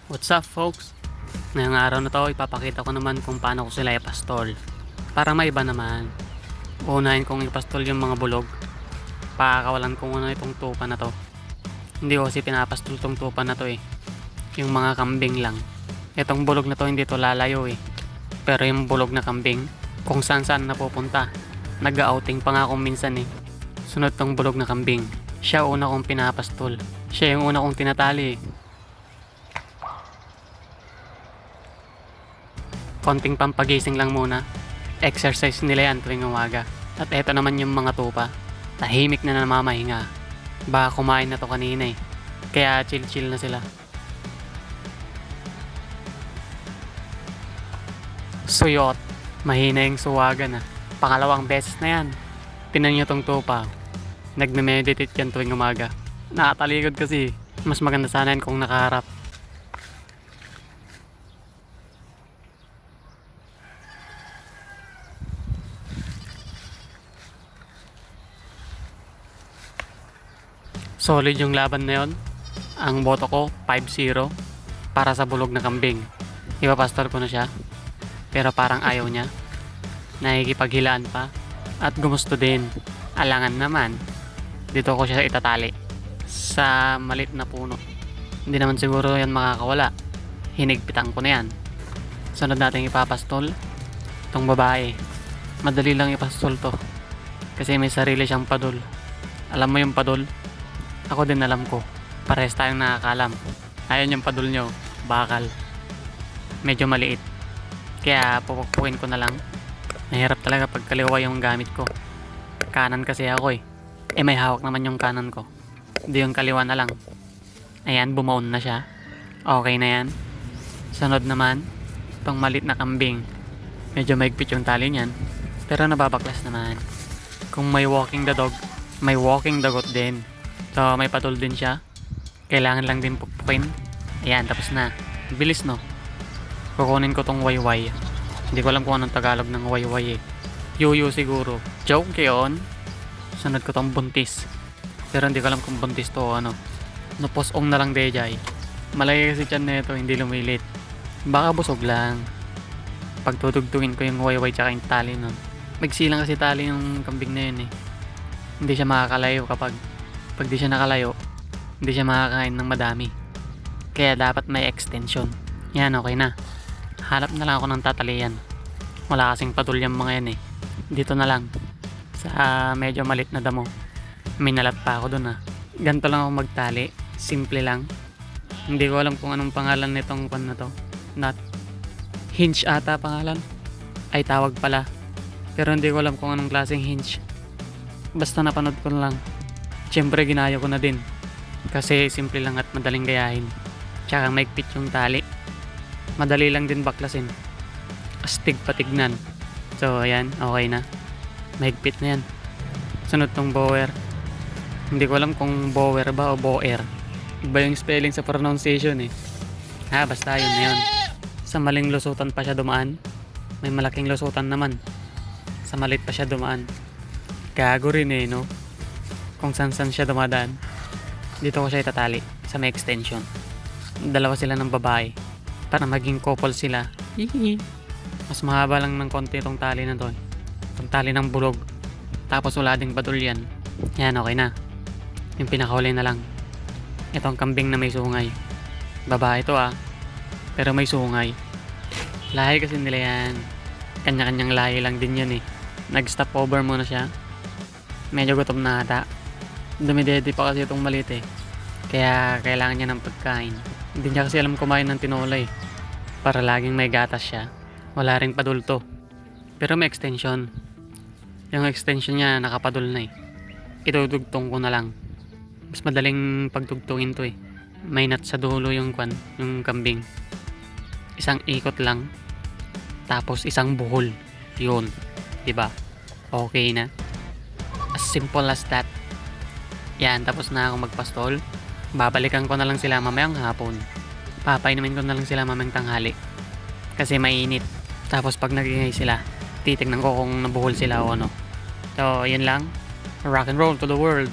What's up folks? Ngayong araw na to ipapakita ko naman kung paano ko sila ipastol. Para maiba naman. Unahin kong ipastol yung mga bulog. Pakakawalan ko muna itong tupa na to. Hindi ko kasi pinapastol itong tupa na to eh. Yung mga kambing lang. Itong bulog na to hindi to lalayo eh. Pero yung bulog na kambing, kung saan saan napupunta. Nag-outing pa nga akong minsan eh. Sunod tong bulog na kambing. Siya una kong pinapastol. Siya yung una kong tinatali eh. Konting pampagising lang muna. Exercise nila yan tuwing umaga. At eto naman yung mga tupa. Tahimik na namamahinga. Baka kumain na to kanina eh. Kaya chill na sila. Suyot. Mahina yung suwagan ah. Pangalawang beses na yan. Tinan nyo tong tupa. Nagme-meditate yan tuwing umaga. Nakatalikod kasi. Mas maganda sana yan kung nakaharap. Solid yung laban na yon. Ang boto ko 5-0 para sa bulog na kambing. Ipapastol ko na siya. Pero parang ayaw niya. Nakikipaghilaan pa. At gumusto din. Alangan naman. Dito ko siya itatali. Sa malit na puno. Hindi naman siguro yan makakawala. Hinigpitan ko na yan. Sunod natin ipapastol. Itong babae. Madali lang ipastol to. Kasi may sarili siyang padol. Alam mo yung padol? Ako din alam ko. Parehas tayong nakakalam. Ayan yung padul nyo. Bakal. Medyo maliit. Kaya pupukpukin ko na lang. Nahirap talaga pag kaliwa yung gamit ko. Kanan kasi ako eh. May hawak naman yung kanan ko. Hindi yung kaliwa na lang. Ayan, bumaon na siya. Okay na yan. Sunod naman. Itong maliit na kambing. Medyo maigpit yung tali niyan. Pero nababaklas naman. Kung may walking the dog, may walking the goat din. So may patul din siya. Kailangan lang din pukpukin. Ayan, tapos na. Bilis no. Kukunin ko tong wayway. Hindi ko alam kung anong Tagalog ng wayway eh. Yuyu siguro. Joke yun. Sunod ko tong buntis. Pero hindi ko alam kung buntis to o ano. Naposong na lang dejay. Malaki kasi tiyan na ito, hindi lumilit. Baka busog lang. Pagtutugtugin ko yung wayway tsaka yung tali nun. Magsilang kasi tali yung kambing na yun eh. Hindi siya makakalayo kapag di siya nakalayo, hindi siya makakain ng madami. Kaya dapat may extension. Yan, okay na. Hanap na lang ako ng tatalian. Wala kasing patul yung mga yan eh. Dito na lang. Sa medyo malit na damo. May nalat pa ako dun ah. Ganito lang ako magtali. Simple lang. Hindi ko alam kung anong pangalan nitong pan na to. Not hinge ata pangalan. Ay tawag pala. Pero hindi ko alam kung anong klaseng hinge. Basta napanood ko lang. Siyempre ginaya ko na din. Kasi simple lang at madaling gayahin. Tsaka maigpit yung tali. Madali lang din baklasin. Astig patignan. So ayan, okay na. Maigpit na yan. Sunod tong bower. Hindi ko alam kung bower ba o boer. Iba yung spelling sa pronunciation eh. Basta yun na yun. Sa maling lusutan pa siya dumaan. May malaking lusutan naman. Sa malit pa siya dumaan. Gago rin eh no. Kung saan siya dumadaan. Dito ko siya itatali sa may extension. Dalawa sila ng babae para maging couple sila. Hihi. Mas mahaba lang ng konti itong tali na to. Itong tali ng bulog. Tapos wala ding patul yan. Yan, okay na. Yung pinakahuli na lang. Itong kambing na may sungay. Babae to ah. Pero may sungay. Lahi kasi nila yan. Kanya-kanyang lahi lang din yan eh. Nag-stop over muna siya. Medyo gutom na ata. Dumidede pa kasi itong maliit eh. Kaya kailangan niya ng pagkain. Hindi niya kasi alam kumain ng tinola eh. Para laging may gatas siya. Wala ring padulto. Pero may extension. Yung extension niya nakapadul na eh. Itudugtong ko na lang. Mas madaling pagtugtungin to eh. May nut sa dulo yung kambing. Isang ikot lang. Tapos isang buhol. Yun. Diba? Okay na. As simple as that. Yan, tapos na ako magpastol. Babalikan ko na lang sila mamayang hapon. Papainumin ko na lang sila mamayang tanghali. Kasi mainit. Tapos pag nagingay sila, titignan ko kung nabuhol sila o ano. So, yun lang. Rock and roll to the world.